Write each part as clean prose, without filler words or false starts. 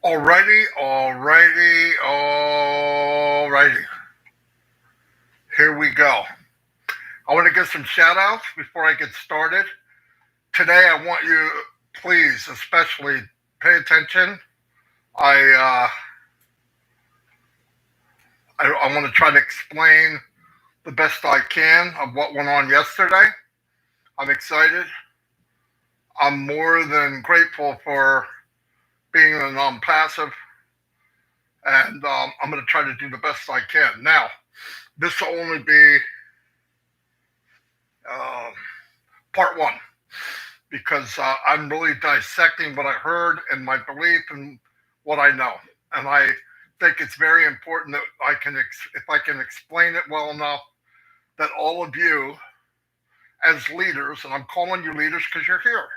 Alrighty. Here we go. I want to give some shout outs before I get started. Today, I want you, please, especially pay attention. I want to try to explain the best I can of what went on yesterday. I'm excited. I'm more than grateful for being an OnPassive, and I'm going to try to do the best I can. Now, this will only be part one, because I'm really dissecting what I heard and my belief and what I know. And I think it's very important that if I can explain it well enough, that all of you as leaders, and I'm calling you leaders because you're here,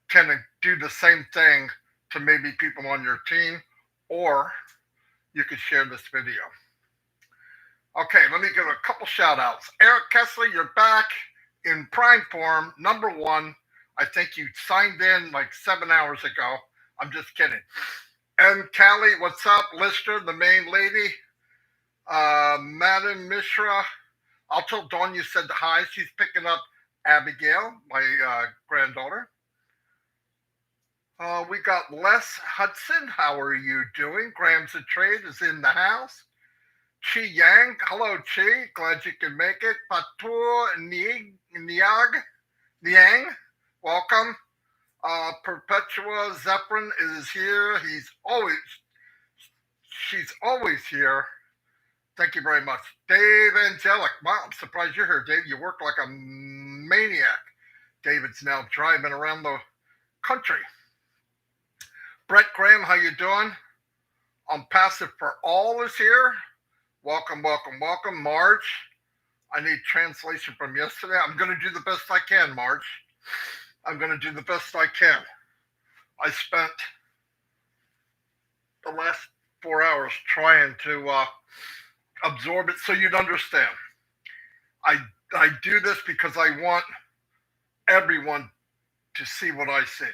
can do the same thing to maybe people on your team, or you could share this video. Okay, let me give a couple shout outs. Eric Kessler, you're back in prime form. Number one, I think you signed in like 7 hours ago. I'm just kidding. And Callie, what's up? Lister, the main lady. Madam Mishra, I'll tell Dawn you said hi. She's picking up Abigail, my granddaughter. We got Les Hudson. How are you doing? Grams of Trade is in the house. Chi Yang. Hello, Chi. Glad you can make it. Patur Niang. Welcome. Perpetua Zephyrin is here. She's always here. Thank you very much. Dave Angelic. Wow, I'm surprised you're here, Dave. You work like a maniac. David's now driving around the country. Brett Graham, how you doing? OnPassive for All is here. Welcome. Marge, I need translation from yesterday. I'm going to do the best I can, Marge. I'm going to do the best I can. I spent the last 4 hours trying to absorb it so you'd understand. I do this because I want everyone to see what I see.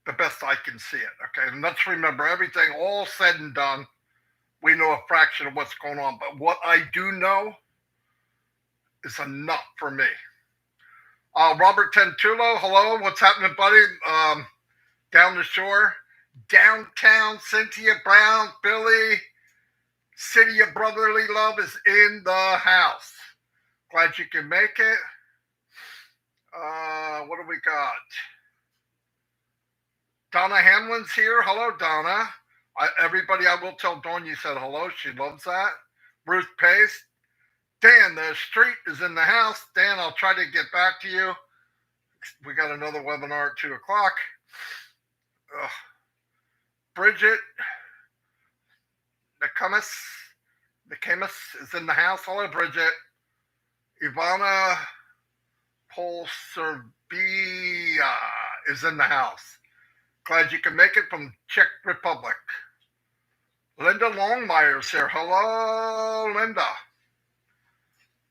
The best I can see it, okay? And let's remember, everything all said and done, we know a fraction of what's going on. But what I do know is enough for me. Robert Tentulo, hello. What's happening, buddy? Down the shore. Downtown, Cynthia Brown, Billy. City of Brotherly Love is in the house. Glad you can make it. What do we got? Donna Hamlin's here. Hello, Donna. Everybody, I will tell Dawn you said hello. She loves that. Ruth Pace. Dan, the street is in the house. Dan, I'll try to get back to you. We got another webinar at 2 o'clock. Bridget McCamus is in the house. Hello, Bridget. Ivana Polserbia is in the house. Glad you can make it from Czech Republic. Linda Longmire's here. Hello, Linda.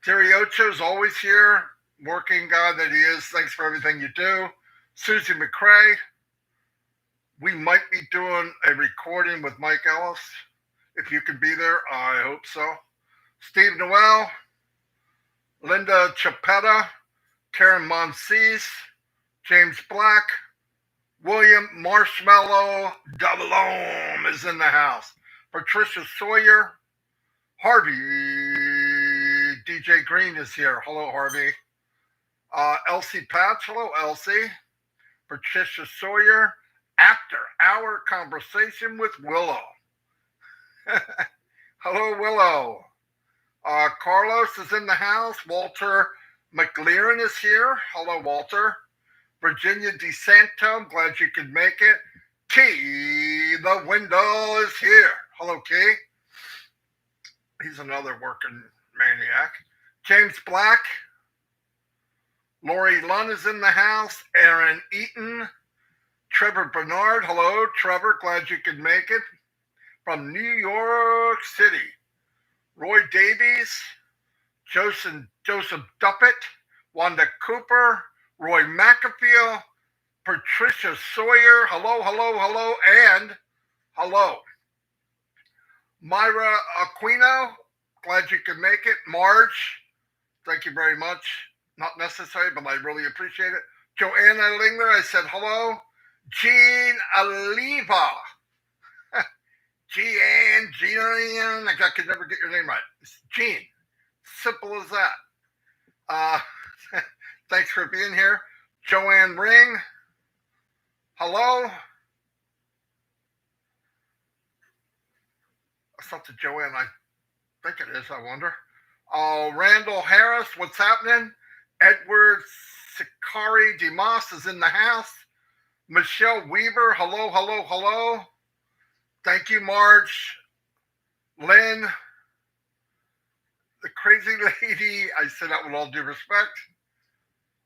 Terry Ocho's always here. Working guy that he is. Thanks for everything you do. Susie McCrae. We might be doing a recording with Mike Ellis. If you can be there, I hope so. Steve Noel. Linda Chapetta. Karen Monsees. James Black. William Marshmallow Double is in the house. Patricia Sawyer. Harvey. DJ Green is here. Hello, Harvey. Elsie Patch. Hello, Elsie. Patricia Sawyer. After our conversation with Willow. Hello, Willow. Carlos is in the house. Walter McLaren is here. Hello, Walter. Virginia DeSanto, glad you could make it. Key, the window is here. Hello, Key. He's another working maniac. James Black. Lori Lunn is in the house. Aaron Eaton. Trevor Bernard. Hello, Trevor. Glad you could make it. From New York City. Roy Davies. Joseph Duppett. Wanda Cooper. Roy McAfee, Patricia Sawyer, hello, and Hello. Myra Aquino, glad you could make it. Marge, thank you very much. Not necessary, but I really appreciate it. Joanna Lingler, I said hello. Jean Aliva. Jean, I could never get your name right. It's Jean. Simple as that. Thanks for being here. Joanne Ring. Hello. That's not the Joanne I think it is, I wonder. Randall Harris, what's happening? Edward Sikari Dimas is in the house. Michelle Weaver, hello, hello, hello. Thank you, Marge. Lynn, the crazy lady, I said that with all due respect.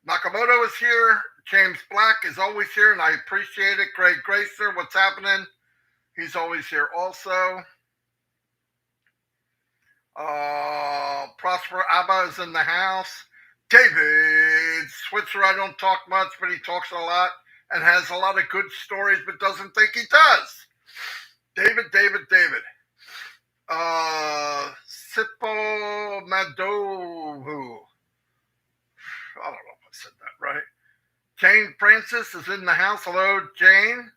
Nakamoto is here. James Black is always here, and I appreciate it. Greg Gracer, what's happening? He's always here also. Prosper Abba is in the house. David Switzer, I don't talk much, but he talks a lot and has a lot of good stories, but doesn't think he does. David. Sipo Madovu. I don't know if I said that right. Jane Francis is in the house. Hello, Jane.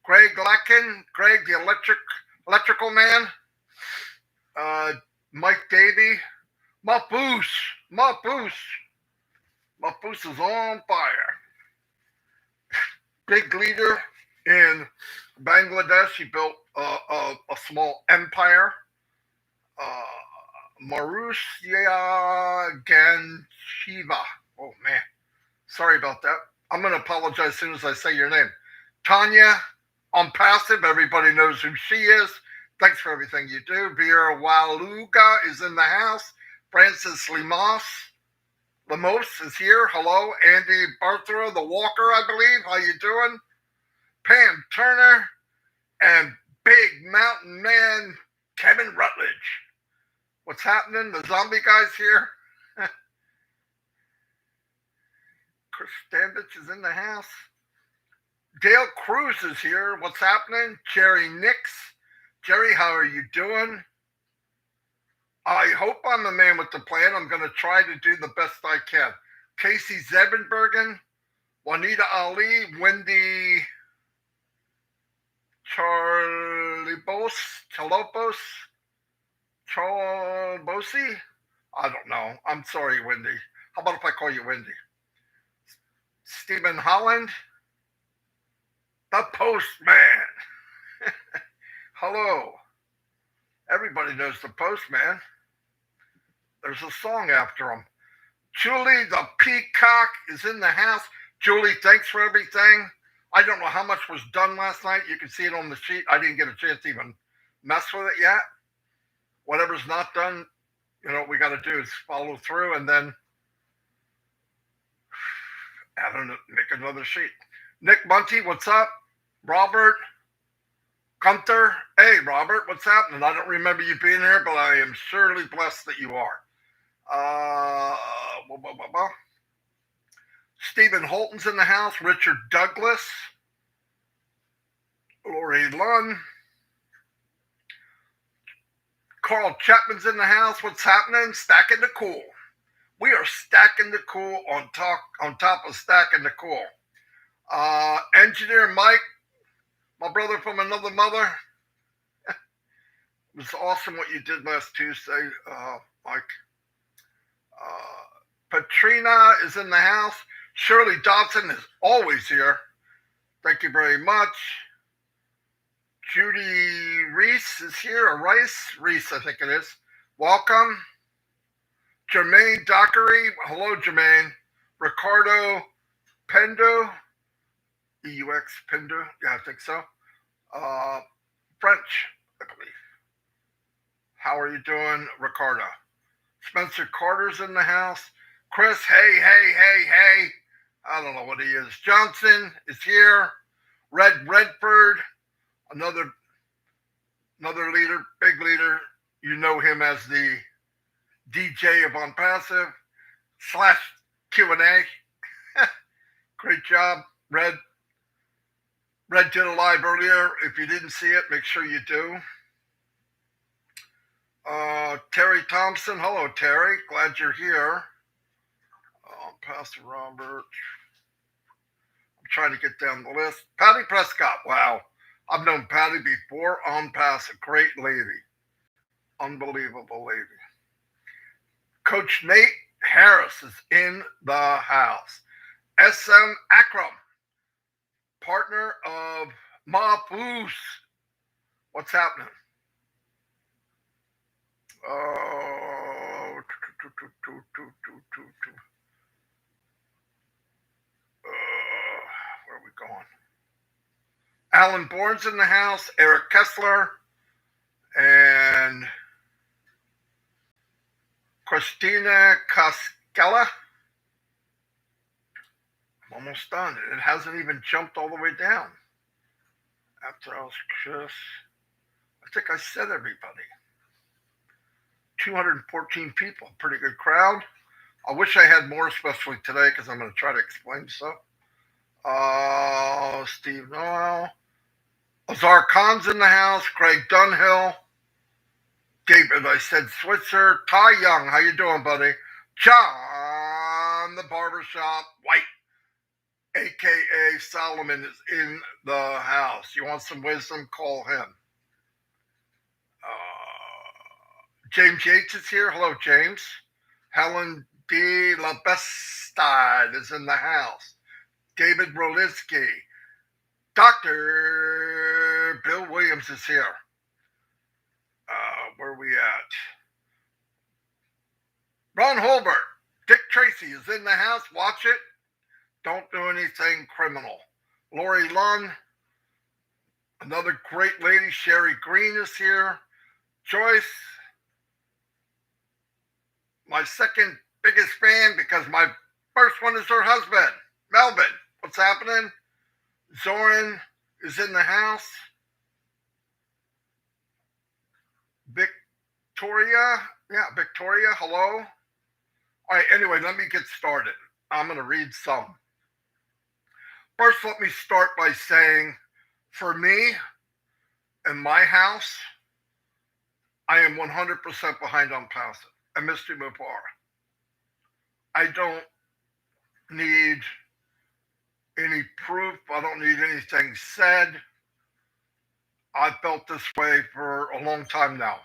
Greg Lacken. Greg, the electrical man. Mike Davey. Mapoose is on fire. Big leader in Bangladesh. He built a small empire. Marussia Ganchiva. Oh, man. Sorry about that. I'm going to apologize as soon as I say your name. Tanya OnPassive. Everybody knows who she is. Thanks for everything you do. Vera Waluga is in the house. Francis Lemos is here. Hello. Andy Barthra, the Walker, I believe. How you doing? Pam Turner and Big Mountain Man Kevin Rutledge. What's happening? The zombie guy's here. Chris Standich is in the house. Dale Cruz is here. What's happening? Jerry Nix. Jerry, how are you doing? I hope I'm the man with the plan. I'm going to try to do the best I can. Casey Zebenbergen, Juanita Ali, Wendy Charlebosi? I don't know. I'm sorry, Wendy. How about if I call you Wendy? Stephen Holland, the Postman. Hello. Everybody knows the Postman. There's a song after him. Julie the Peacock is in the house. Julie, thanks for everything. I don't know how much was done last night. You can see it on the sheet. I didn't get a chance to even mess with it yet. Whatever's not done, what we got to do is follow through and then make another sheet. Nick Munty, what's up? Robert Gunther, hey, Robert, what's happening? I don't remember you being here, but I am surely blessed that you are. Stephen Holton's in the house. Richard Douglas. Lori Lunn. Carl Chapman's in the house. What's happening? Stacking the cool. We are stacking the cool on top of stacking the cool. Engineer Mike, my brother from another mother. It was awesome what you did last Tuesday, Mike. Patrina is in the house. Shirley Dodson is always here. Thank you very much. Judy Reese is here, or Reese, I think it is. Welcome. Jermaine Dockery. Hello, Jermaine. Ricardo Pendo. EUX Pendo. Yeah, I think so. French, I believe. How are you doing, Ricardo? Spencer Carter's in the house. Chris, hey. I don't know what he is. Johnson is here. Redford, another leader, big leader. You know him as the DJ of OnPassive / Q&A. Great job, Red Red did a live earlier. If you didn't see it, make sure you do. Terry Thompson. Hello, Terry. Glad you're here. Pastor Robert. I'm trying to get down the list. Patty Prescott. Wow. I've known Patty before. OnPassive. Great lady. Unbelievable lady. Coach Nate Harris is in the house. SM Akram. Partner of Mahfouz. What's happening? Where are we going? Alan Bourne's in the house. Eric Kessler. And Christina Cascella. I'm almost done. It hasn't even jumped all the way down. After I was just, I think I said everybody. 214 people. Pretty good crowd. I wish I had more, especially today, because I'm going to try to explain stuff. Steve Noel. Azar Khan's in the house. Craig Dunhill. David, I said Switzer. Ty Young, how you doing, buddy? John, the barbershop. White, a.k.a. Solomon, is in the house. You want some wisdom? Call him. James Yates is here. Hello, James. Helen D. LaBestide is in the house. David Rolinski. Dr. Bill Williams is here. Where are we at? Ron Holbert. Dick Tracy is in the house. Watch it. Don't do anything criminal. Lori Lund. Another great lady. Sherry Green is here. Joyce. My second biggest fan, because my first one is her husband, Melvin. What's happening? Zoran is in the house. Victoria. Yeah, Victoria, hello. All right, anyway, let me get started. I'm going to read some. First, let me start by saying, for me and my house, I am 100% behind OnPassive and Mr. Mufareh. I don't need any proof. I don't need anything said. I've felt this way for a long time now.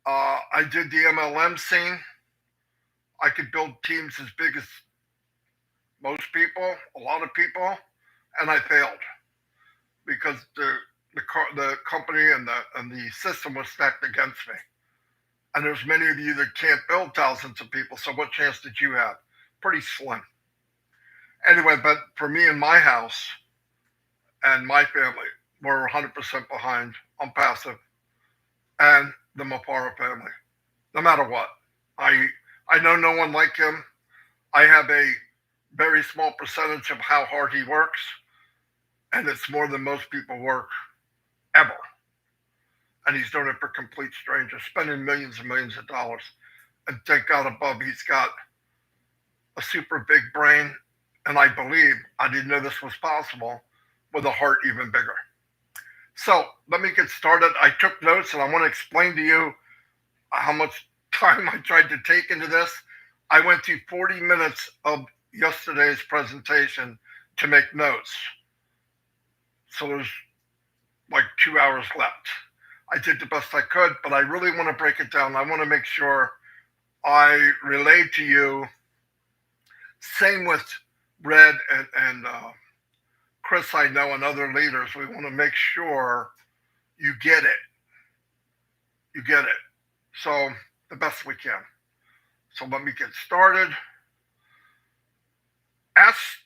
I did the MLM scene. I could build teams as big as most people, a lot of people, and I failed because the company and the system was stacked against me. And there's many of you that can't build thousands of people, so what chance did you have? Pretty slim. Anyway, but for me and my house and my family, we're 100% behind OnPassive and the Mufareh family, no matter what. I know no one like him. I have a very small percentage of how hard he works, and it's more than most people work ever. And he's doing it for complete strangers, spending millions and millions of dollars. And thank God above, he's got a super big brain. And I believe, I didn't know this was possible, with a heart even bigger. So let me get started. I took notes, and I want to explain to you how much time I tried to take into this. I went through 40 minutes of yesterday's presentation to make notes. So there's like 2 hours left. I did the best I could, but I really want to break it down. I want to make sure I relay to you. Same with Red and Chris, I know, and other leaders. We want to make sure you get it. You get it. So the best we can. So let me get started. Ash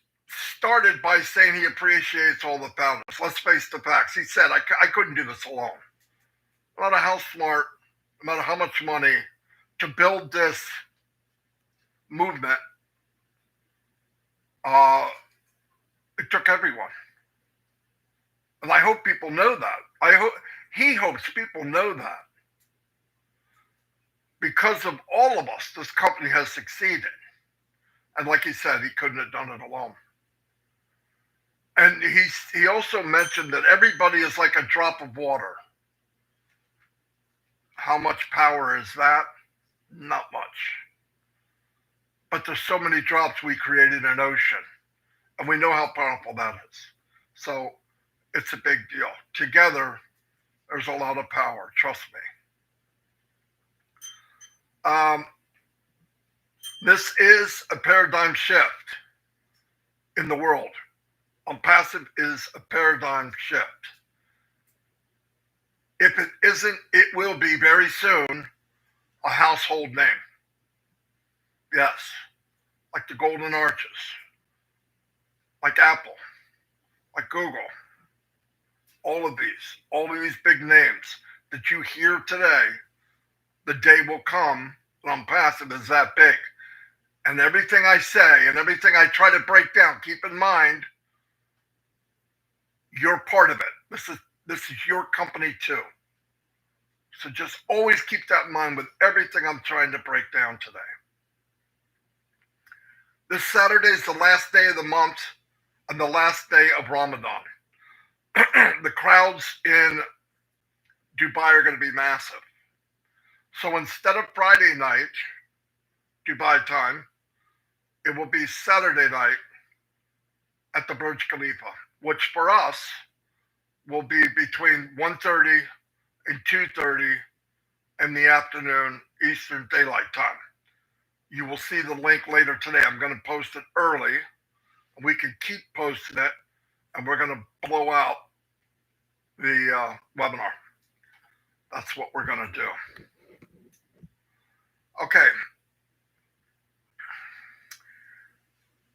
started by saying he appreciates all the founders. Let's face the facts. He said, I couldn't do this alone. No matter how smart, no matter how much money, to build this movement, it took everyone. And I hope people know that. He hopes people know that. Because of all of us, this company has succeeded. And like he said, he couldn't have done it alone. And he also mentioned that everybody is like a drop of water. How much power is that? Not much. But there's so many drops we created an ocean. And we know how powerful that is. So it's a big deal. Together, there's a lot of power. Trust me. This is a paradigm shift in the world. OnPassive is a paradigm shift. If it isn't, it will be very soon a household name. Yes, like the Golden Arches, like Apple, like Google, all of these big names that you hear today, the day will come when OnPassive is that big. And everything I say and everything I try to break down, keep in mind, you're part of it. This is your company too. So just always keep that in mind with everything I'm trying to break down today. This Saturday is the last day of the month and the last day of Ramadan. The crowds in Dubai are going to be massive. So instead of Friday night, Dubai time, it will be Saturday night at the Burj Khalifa, which for us will be between 1:30 and 2:30 in the afternoon Eastern Daylight Time. You will see the link later today. I'm going to post it early. We can keep posting it, and we're going to blow out the webinar. That's what we're going to do. Okay.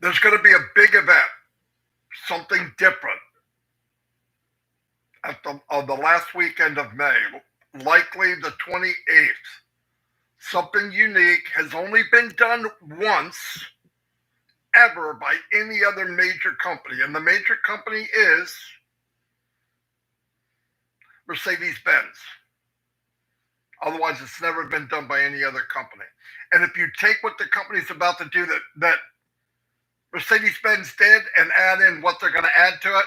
There's going to be a big event, something different, at the last weekend of May, likely the 28th. Something unique, has only been done once ever by any other major company. And the major company is Mercedes-Benz. Otherwise, it's never been done by any other company. And if you take what the company's about to do that Mercedes-Benz did and add in what they're going to add to it,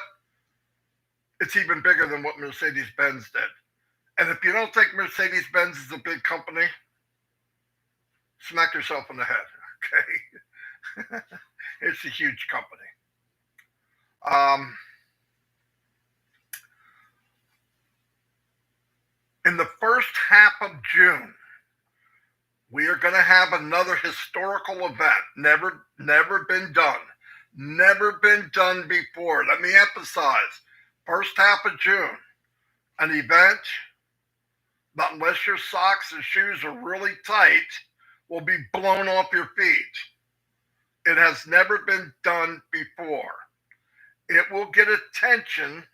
it's even bigger than what Mercedes-Benz did. And if you don't think Mercedes-Benz is a big company, smack yourself in the head, okay? It's a huge company. In the first half of June, we are going to have another historical event. Never been done. Never been done before. Let me emphasize, first half of June, an event that unless your socks and shoes are really tight, will be blown off your feet. It has never been done before. It will get attention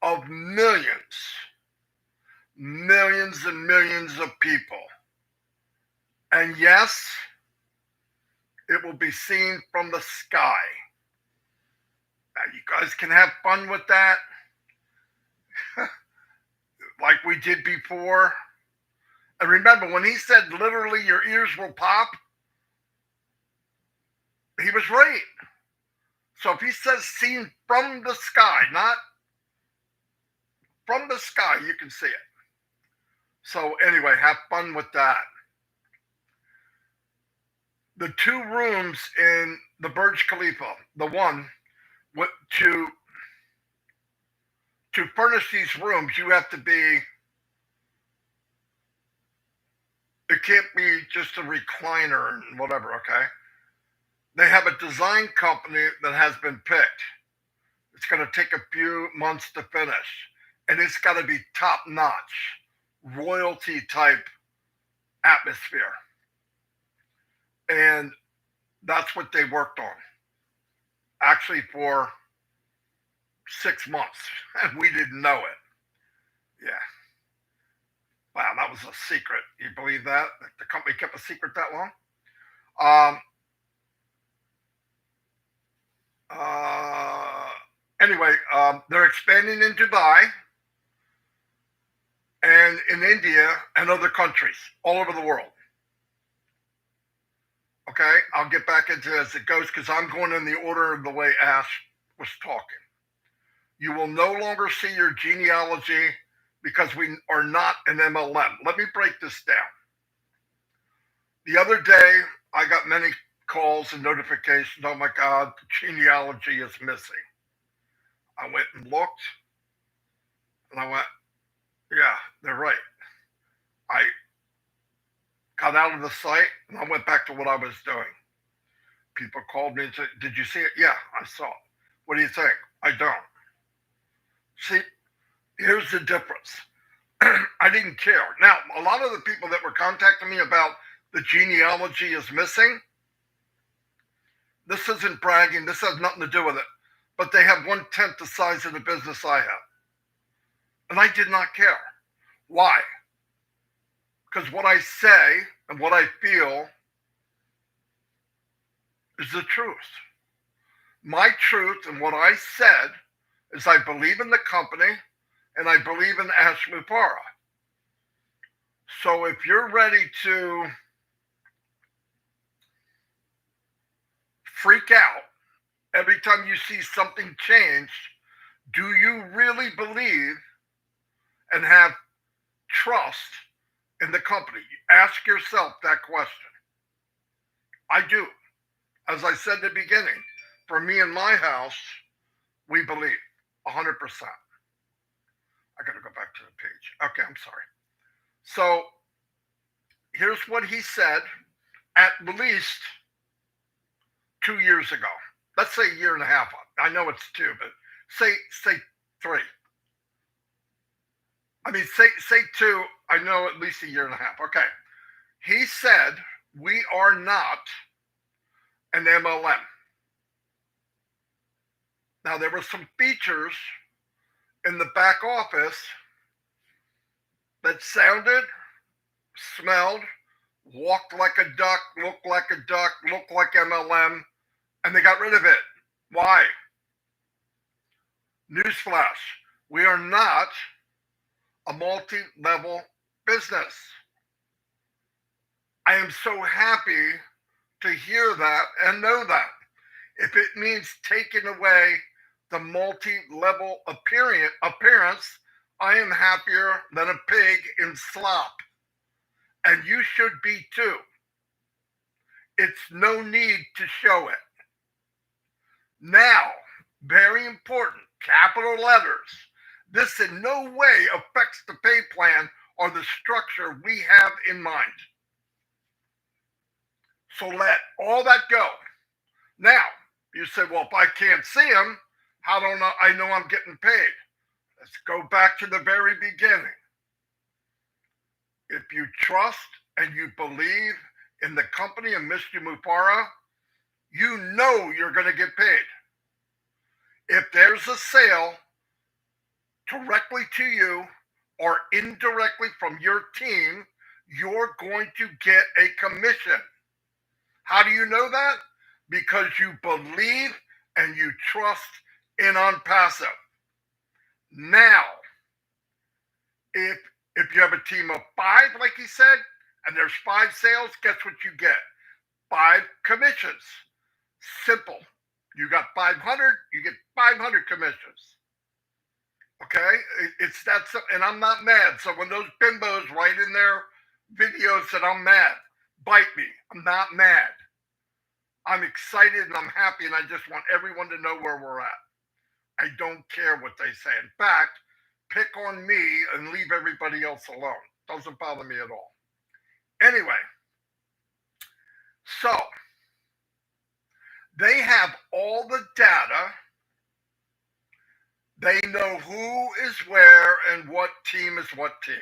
of millions and millions of people. And yes, it will be seen from the sky. Now, you guys can have fun with that, like we did before. And remember, when he said literally your ears will pop, he was right. So if he says seen from the sky, not from the sky, you can see it. So anyway, have fun with that. The two rooms in the Burj Khalifa, the one to furnish these rooms, you have to be, it can't be just a recliner and whatever, okay? They have a design company that has been picked. It's going to take a few months to finish. And it's got to be top-notch, royalty-type atmosphere. And that's what they worked on. Actually for 6 months. And we didn't know it. Yeah. Wow, that was a secret. You believe that? The company kept a secret that long? Anyway, they're expanding in Dubai and in India and other countries all over the world. Okay, I'll get back into it as it goes because I'm going in the order of the way Ash was talking. You will no longer see your genealogy because we are not an MLM. Let me break this down. The other day, I got many calls and notifications. Oh my God, the genealogy is missing. I went and looked, and I went, yeah, they're right. I got out of the site, and I went back to what I was doing. People called me and said, did you see it? Yeah, I saw it. What do you think? I don't. See, here's the difference. I didn't care. Now, a lot of the people that were contacting me about the genealogy is missing, this isn't bragging. This has nothing to do with it. But they have 1/10 the size of the business I have. And I did not care. Why? Because what I say and what I feel is the truth. My truth and what I said is I believe in the company and I believe in Mufareh. So if you're ready to freak out every time you see something change, do you really believe and have trust in the company? Ask yourself that question. I do. As I said at the beginning, for me and my house, we believe 100%. I got to go back to the page. Okay, I'm sorry. So here's what he said at least 2 years ago. Let's say a year and a half. I know it's 2, but say 3. I mean, say 2. I know at least a year and a half. Okay. He said, we are not an MLM. Now, there were some features in the back office that sounded, smelled, walked like a duck, looked like a duck, looked like MLM, and they got rid of it. Why? Newsflash, we are not a multi-level business. I am so happy to hear that and know that. If it means taking away the multi-level appearance, I am happier than a pig in slop. And you should be too. It's no need to show it. Now, very important, capital letters. This in no way affects the pay plan or the structure we have in mind. So let all that go. Now, you say, well, if I can't see them, how don't I know I'm getting paid? Let's go back to the very beginning. If you trust and you believe in the company of Mr. Mufareh, you know you're going to get paid. If there's a sale directly to you or indirectly from your team, you're going to get a commission. How do you know that? Because you believe and you trust in OnPassive. Now, if you have a team of 5, like he said, and there's 5 sales, guess what you get? 5 commissions. Simple. You got 500, you get 500 commissions. Okay? It's that simple. And I'm not mad. So when those bimbos write in their videos that I'm mad, bite me. I'm not mad. I'm excited and I'm happy, and I just want everyone to know where we're at. I don't care what they say. In fact, pick on me and leave everybody else alone. Doesn't bother me at all. Anyway, so they have all the data. They know who is where and what team is what team.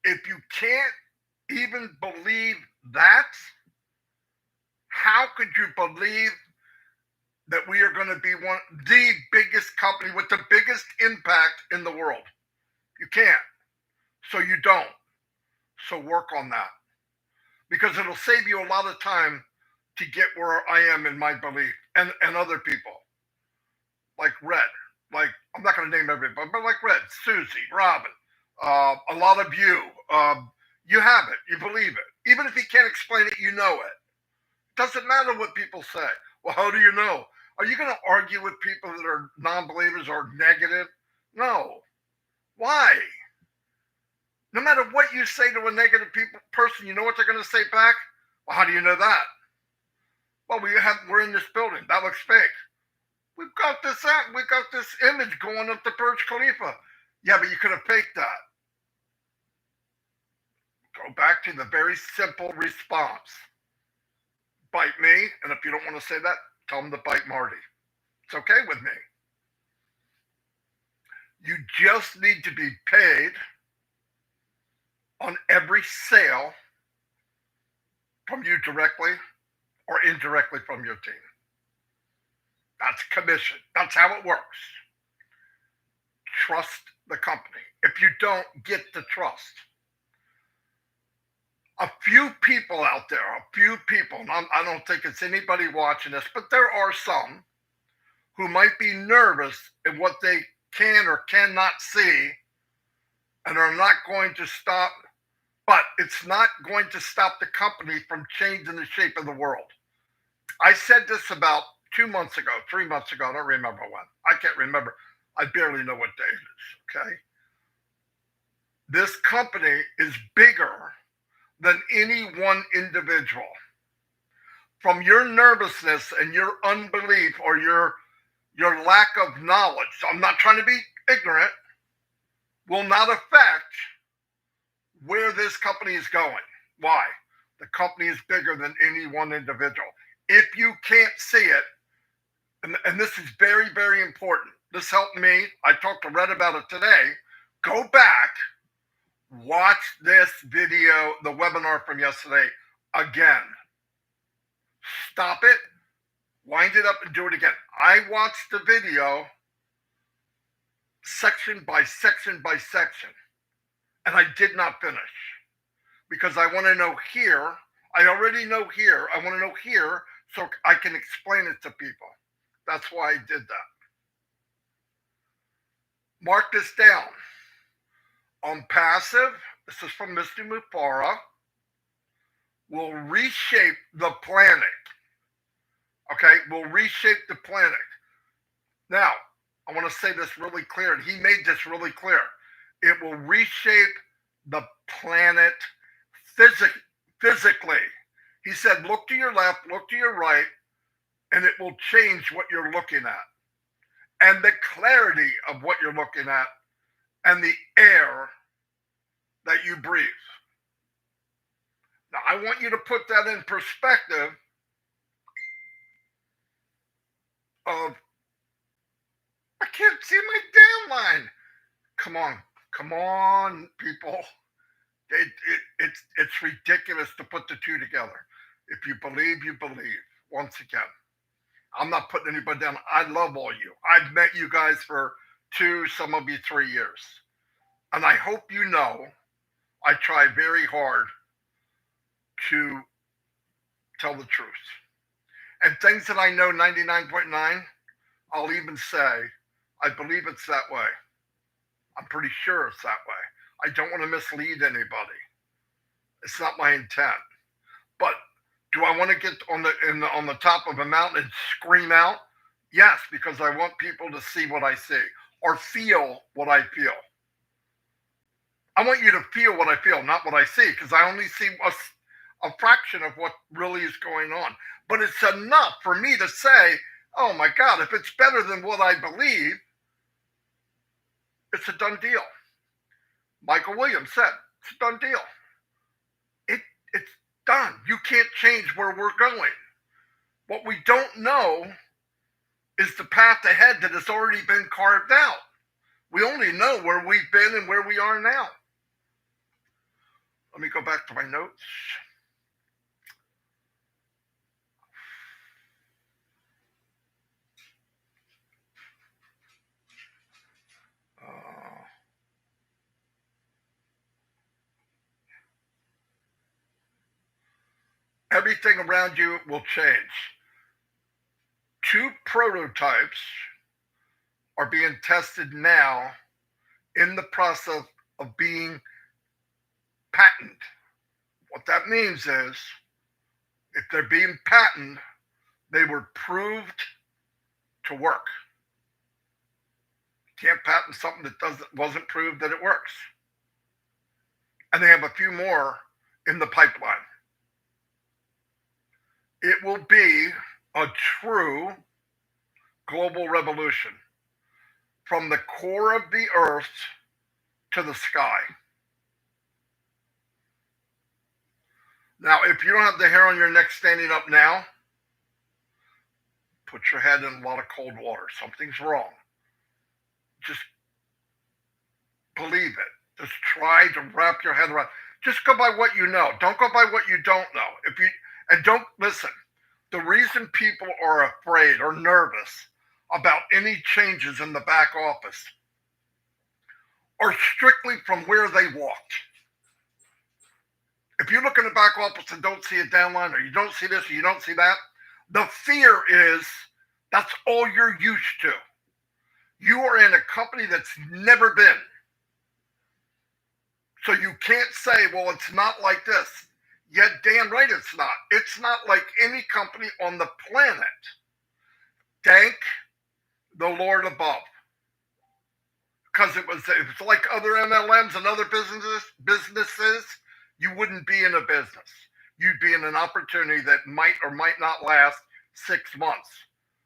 If you can't even believe that, how could you believe that we are going to be the biggest company with the biggest impact in the world? You can't. So you don't. So work on that. Because it'll save you a lot of time to get where I am in my belief and other people. Like Red. Like, I'm not going to name everybody, but like Red, Susie, Robin, a lot of you. You have it. You believe it. Even if you can't explain it, you know it. Doesn't matter what people say. Well, how do you know? Are you going to argue with people that are non-believers or negative? No. Why? No matter what you say to a negative person, you know what they're going to say back? Well, how do you know that? Well, we're in this building. That looks fake. We've got this image going up the Burj Khalifa. Yeah, but you could have faked that. Go back to the very simple response. Bite me, and if you don't want to say that, tell them to bite Marty. It's okay with me. You just need to be paid on every sale from you directly or indirectly from your team. That's commission. That's how it works. Trust the company. If you don't, get the trust. A few people out there, and I don't think it's anybody watching this, but there are some who might be nervous at what they can or cannot see and are not going to stop, but it's not going to stop the company from changing the shape of the world. I said this about 2 months ago, 3 months ago, I don't remember when. I can't remember. I barely know what day it is, okay? This company is bigger than any one individual. From your nervousness and your unbelief or your lack of knowledge, so I'm not trying to be ignorant, will not affect where this company is going. Why? The company is bigger than any one individual. If you can't see it, and this is very, very important. This helped me. I talked to Red about it today. Go back, watch this video, the webinar from yesterday, again. Stop it, wind it up, and do it again. I watched the video section by section by section, and I did not finish because I want to know here. I already know here. I want to know here so I can explain it to people. That's why I did that. Mark this down. OnPassive, this is from Mr. Mufareh, will reshape the planet. Okay, will reshape the planet. Now, I want to say this really clear, and he made this really clear. It will reshape the planet physically. He said, look to your left, look to your right, and it will change what you're looking at. And the clarity of what you're looking at and the air that you breathe. Now, I want you to put that in perspective of, I can't see my damn line. Come on, people. It's ridiculous to put the two together. If you believe, you believe. Once again, I'm not putting anybody down. I love all you. I've met you guys for 2, some of you 3 years. And I hope you know I try very hard to tell the truth. And things that I know 99.9, I'll even say, I believe it's that way. I'm pretty sure it's that way. I don't want to mislead anybody. It's not my intent. But do I want to get on the top of a mountain and scream out? Yes, because I want people to see what I see or feel what I feel. I want you to feel what I feel, not what I see, because I only see a fraction of what really is going on. But it's enough for me to say, oh my God, if it's better than what I believe, it's a done deal. Michael Williams said, it's a done deal. It's done. You can't change where we're going. What we don't know is the path ahead that has already been carved out. We only know where we've been and where we are now. Let me go back to my notes. Everything around you will change. 2 prototypes are being tested now in the process of being patented. What that means is, if they're being patented, they were proved to work. You can't patent something that wasn't proved that it works. And they have a few more in the pipeline. It will be a true global revolution from the core of the earth to the sky. Now, if you don't have the hair on your neck standing up now, put your head in a lot of cold water. Something's wrong. Just believe it. Just try to wrap your head around. Just go by what you know. Don't go by what you don't know. And don't listen. The reason people are afraid or nervous about any changes in the back office are strictly from where they walked. If you look in the back office and don't see a downline, or you don't see this, or you don't see that, the fear is that's all you're used to. You are in a company that's never been. So you can't say, well, it's not like this. Yet damn right it's not. It's not like any company on the planet. Thank the Lord above. Because it was like other MLMs and other businesses, you wouldn't be in a business. You'd be in an opportunity that might or might not last 6 months.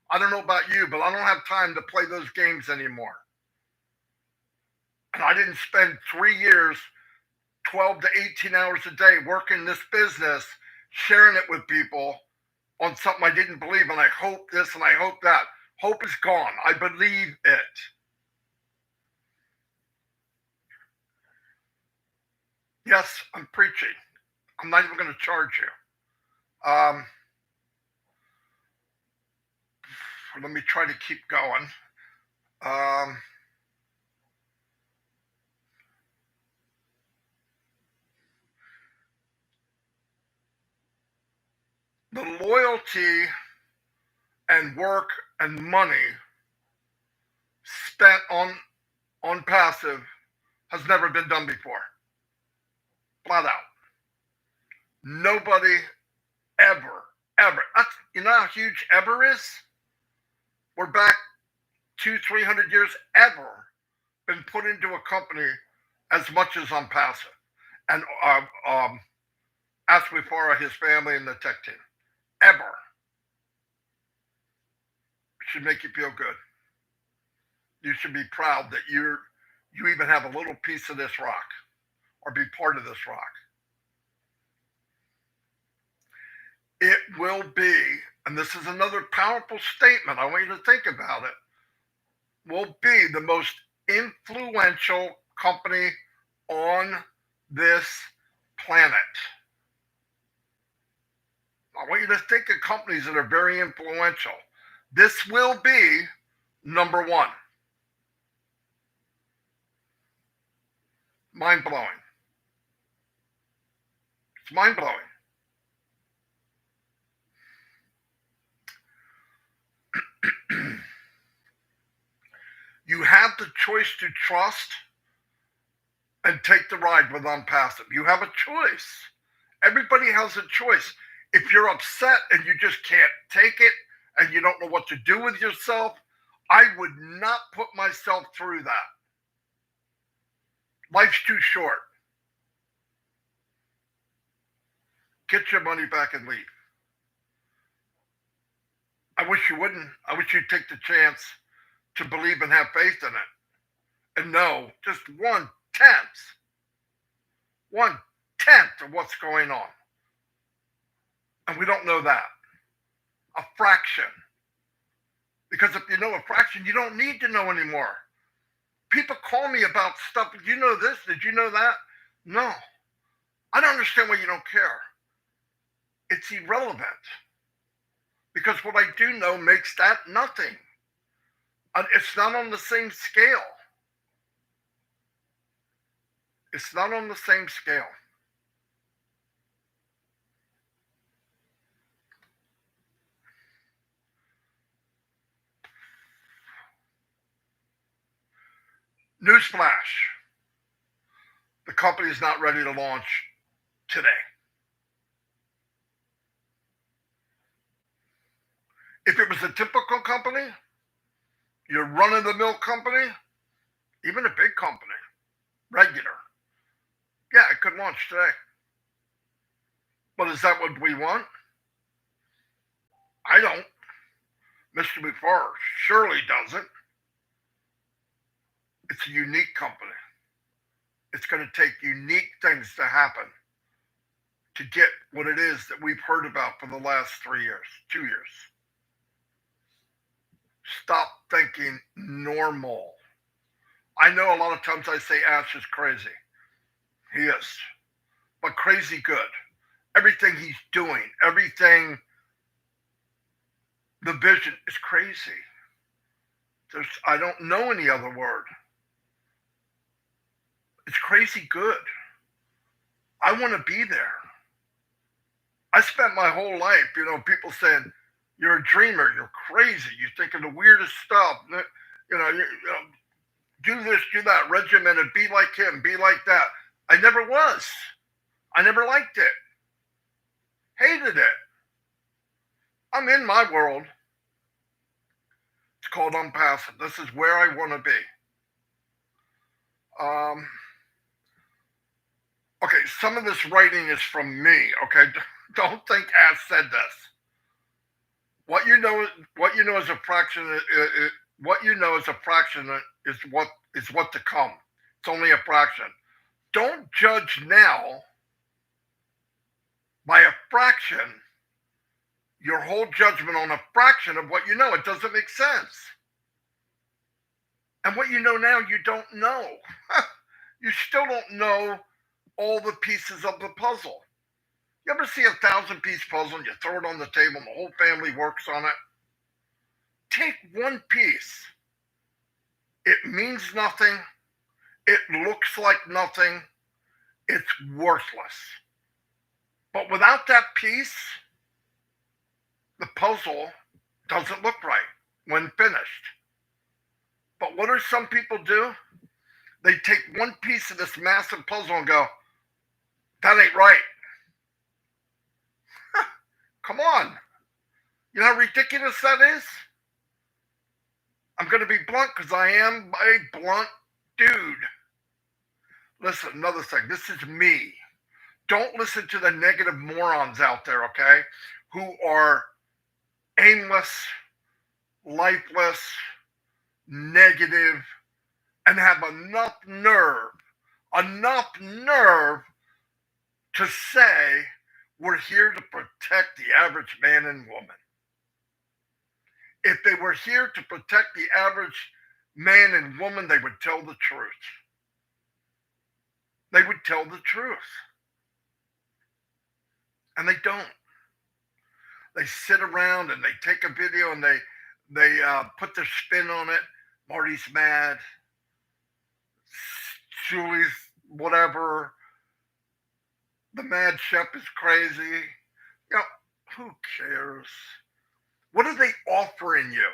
I don't know about you, but I don't have time to play those games anymore. And I didn't spend 3 years, 12 to 18 hours a day working this business, sharing it with people on something I didn't believe, and I hope this and I hope that. Hope is gone. I believe it. Yes, I'm preaching. I'm not even going to charge you. Let me try to keep going. The loyalty and work and money spent on OnPassive has never been done before. Flat out. Nobody ever. You know how huge ever is? We're back 200-300 years ever been put into a company as much as OnPassive. And ask Mufareh, his family, and the tech team. Ever. It should make you feel good. You should be proud that you even have a little piece of this rock or be part of this rock. It will be, and this is another powerful statement, I want you to think about it, will be the most influential company on this planet. I want you to think of companies that are very influential. This will be number one. Mind-blowing. It's mind-blowing. You have the choice to trust and take the ride with OnPassive. You have a choice. Everybody has a choice. If you're upset and you just can't take it and you don't know what to do with yourself, I would not put myself through that. Life's too short. Get your money back and leave. I wish you wouldn't. I wish you'd take the chance to believe and have faith in it. And know just 1/10 of what's going on. And we don't know that. A fraction. Because if you know a fraction, you don't need to know anymore. People call me about stuff. Did you know this? Did you know that? No. I don't understand why you don't care. It's irrelevant. Because what I do know makes that nothing. It's not on the same scale. It's not on the same scale. Newsflash. The company is not ready to launch today. If it was a typical company, Your run-of-the-mill company, even a big company, regular, yeah, it could launch today. But is that what we want? I don't. Mr. Mufareh surely doesn't. It's a unique company. It's going to take unique things to happen to get what it is that we've heard about for the last 3 years, 2 years. Stop thinking normal. I know a lot of times I say Ash is crazy. He is. But crazy good. Everything he's doing, everything, the vision is crazy. I don't know any other word. It's crazy good. I want to be there. I spent my whole life, people saying, you're a dreamer, you're crazy, you're thinking the weirdest stuff, do this, do that, regimented, be like him, be like that. I never was. I never liked it. Hated it. I'm in my world. It's called OnPassive. This is where I want to be. Okay, some of this writing is from me, okay? Don't think Ash said this. What you know is a fraction. What you know is a fraction is what to come. It's only a fraction. Don't judge now by a fraction your whole judgment on a fraction of what you know. It doesn't make sense. And what you know now, you don't know. You still don't know all the pieces of the puzzle. You ever see 1,000-piece puzzle and you throw it on the table and the whole family works on it? Take one piece. It means nothing. It looks like nothing. It's worthless. But without that piece, the puzzle doesn't look right when finished. But what do some people do? They take one piece of this massive puzzle and go, that ain't right. Come on. You know how ridiculous that is? I'm going to be blunt because I am a blunt dude. Listen, another thing. This is me. Don't listen to the negative morons out there, okay? Who are aimless, lifeless, negative, and have enough nerve to say we're here to protect the average man and woman. If they were here to protect the average man and woman, they would tell the truth. They would tell the truth. And they don't. They sit around and they take a video and they put their spin on it. Marty's mad. Julie's whatever. The mad chef is crazy. Who cares? What are they offering you?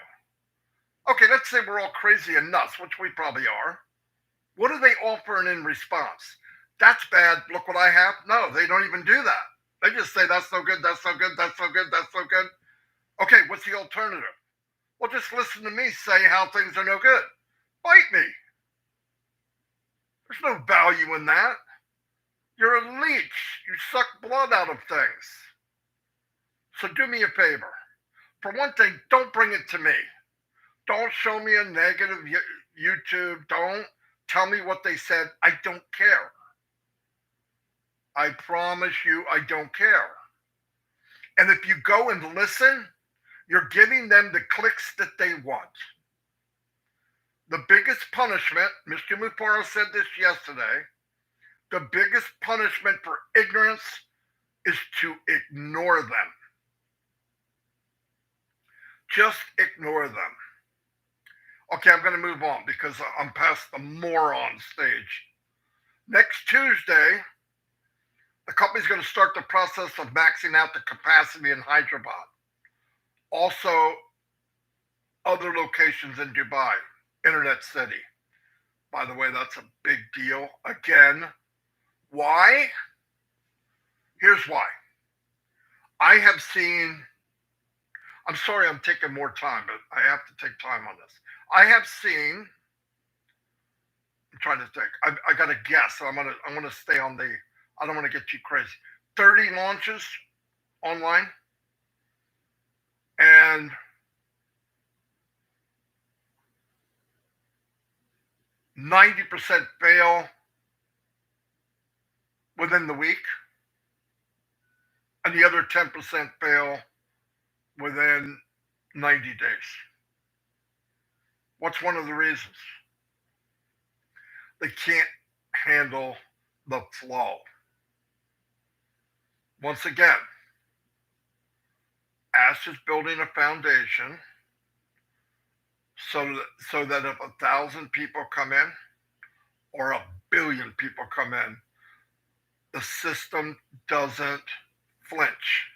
Okay, let's say we're all crazy and nuts, which we probably are. What are they offering in response? That's bad. Look what I have. No, they don't even do that. They just say, that's no good, that's no good, that's no good, that's no good. Okay, what's the alternative? Well, just listen to me say how things are no good. Bite me. There's no value in that. You're a leech. You suck blood out of things. So do me a favor. For one thing, don't bring it to me. Don't show me a negative YouTube. Don't tell me what they said. I don't care. I promise you, I don't care. And if you go and listen, you're giving them the clicks that they want. The biggest punishment, Mr. Mufareh said this yesterday, the biggest punishment for ignorance is to ignore them. Just ignore them. Okay, I'm going to move on because I'm past the moron stage. Next Tuesday, the company's going to start the process of maxing out the capacity in Hyderabad. Also, other locations in Dubai, Internet City. By the way, that's a big deal. Again, why? Here's why. I have seen, I'm sorry I'm taking more time, but I have to take time on this. I have seen. I'm trying to think. I got to guess. So I'm gonna stay on the. I don't want to get too crazy. 30 launches online, and 90% fail within the week, and the other 10% fail within 90 days. What's one of the reasons? They can't handle the flow. Once again, Ash is building a foundation so that if 1,000 people come in or 1,000,000,000 people come in, the system doesn't flinch.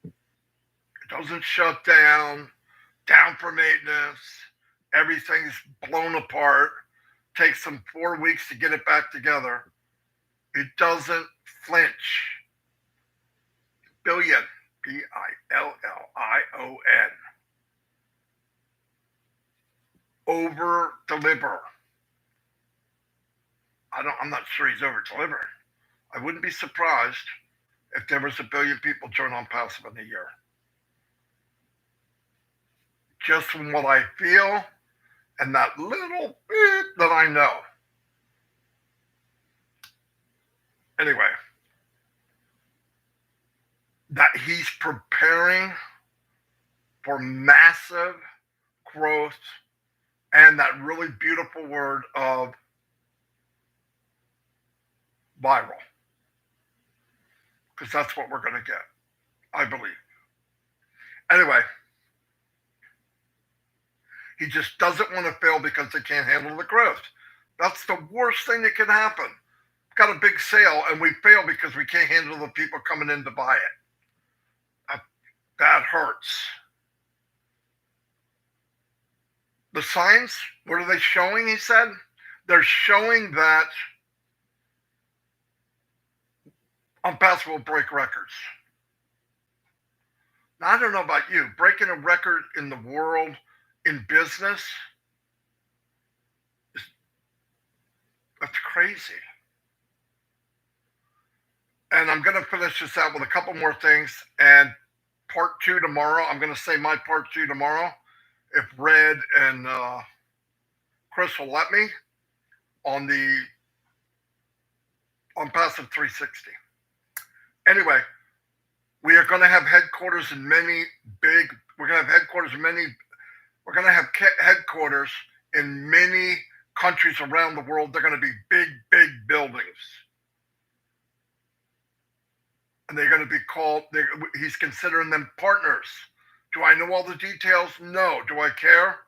It doesn't shut down for maintenance. Everything's blown apart. Takes them 4 weeks to get it back together. It doesn't flinch. Billion, Billion. Over deliver. I'm not sure he's over delivering. I wouldn't be surprised if there was 1,000,000,000 people join OnPassive in a year. Just from what I feel and that little bit that I know. Anyway, that he's preparing for massive growth and that really beautiful word of viral. Because that's what we're going to get, I believe. Anyway, he just doesn't want to fail because they can't handle the growth. That's the worst thing that can happen. Got a big sale and we fail because we can't handle the people coming in to buy it. That hurts. The signs, what are they showing, he said? They're showing that OnPassive will break records. Now, I don't know about you, breaking a record in the world in business, that's crazy. And I'm going to finish this out with a couple more things. And part 2 tomorrow, I'm going to say my part 2 tomorrow, if Red and Chris will let me, on OnPassive 360. Anyway, we are going to have headquarters in many countries around the world. They're going to be big, big buildings. And they're going to be called, he's considering them partners. Do I know all the details? No. Do I care?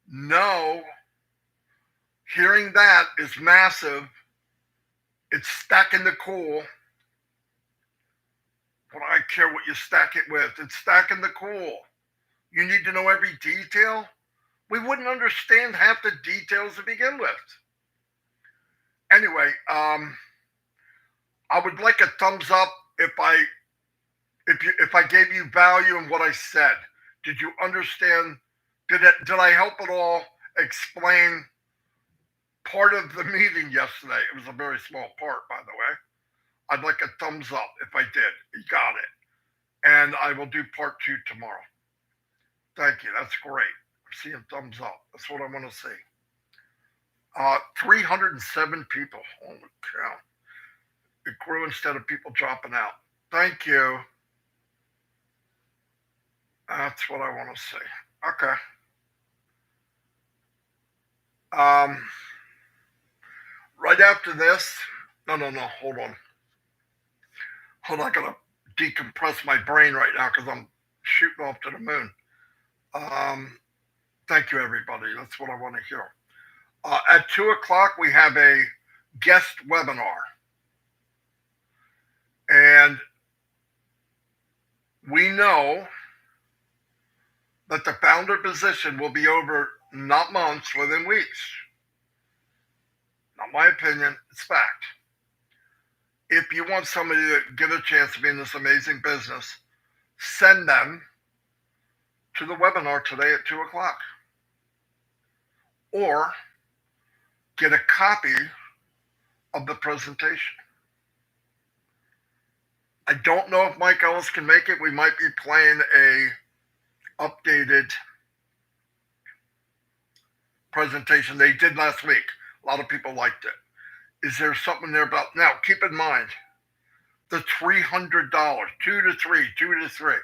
No. Hearing that is massive. It's stacking the cool. But I care what you stack it with. It's stacking the cool. You need to know every detail. We wouldn't understand half the details to begin with. Anyway, I would like a thumbs up if I gave you value in what I said. Did you understand? Did I help at all explain part of the meeting yesterday? It was a very small part, by the way. I'd like a thumbs up if I did. You got it. And I will do part 2 tomorrow. Thank you. That's great. I'm seeing thumbs up. That's what I want to see. 307 people. Holy cow. It grew instead of people dropping out. Thank you. That's what I want to see. Okay. Right after this, no, hold on. I gotta decompress my brain right now because I'm shooting off to the moon. Thank you, everybody. That's what I want to hear. At 2 o'clock, we have a guest webinar. And we know that the founder position will be over not months, within weeks. Not my opinion, it's fact. If you want somebody to get a chance to be in this amazing business, send them to the webinar today at 2 o'clock. or get a copy of the presentation. I don't know if Mike Ellis can make it. We might be playing a updated presentation they did last week. A lot of people liked it. Is there something there about, now keep in mind, the $300, 2 to 3, 2 to 3.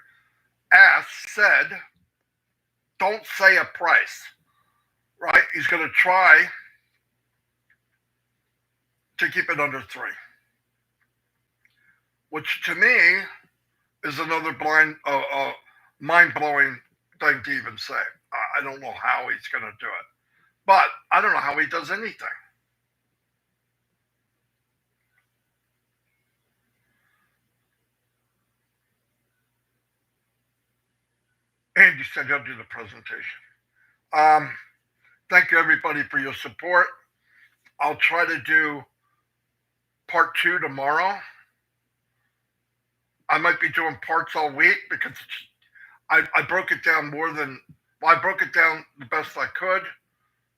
As said, don't say a price, right? He's going to try to keep it under 3, which to me is another mind-blowing thing to even say. I don't know how he's going to do it, but I don't know how he does anything. And you said he'll do the presentation. Thank you, everybody, for your support. I'll try to do part 2 tomorrow. I might be doing parts all week because I broke it down I broke it down the best I could.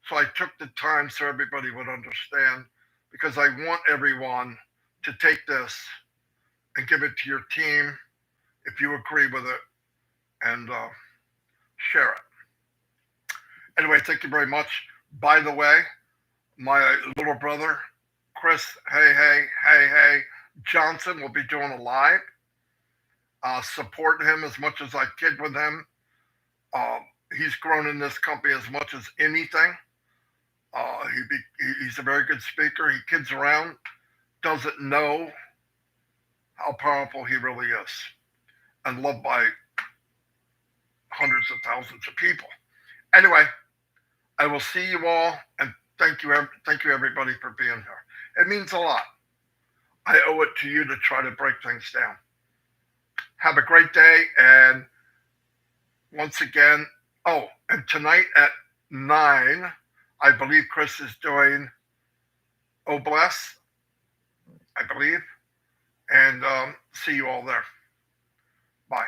So I took the time so everybody would understand, because I want everyone to take this and give it to your team if you agree with it, and share it. Anyway, thank you very much. By the way, my little brother, Chris, hey, Johnson will be doing a live. Support him as much as I kid with him. He's grown in this company as much as anything. He's a very good speaker. He kids around, doesn't know how powerful he really is, and loved by hundreds of thousands of people. Anyway, I will see you all, and thank you everybody for being here. It means a lot. I owe it to you to try to break things down. Have a great day, and once again, and tonight at 9, I believe Chris is doing OBLESS, I believe, and see you all there. Bye.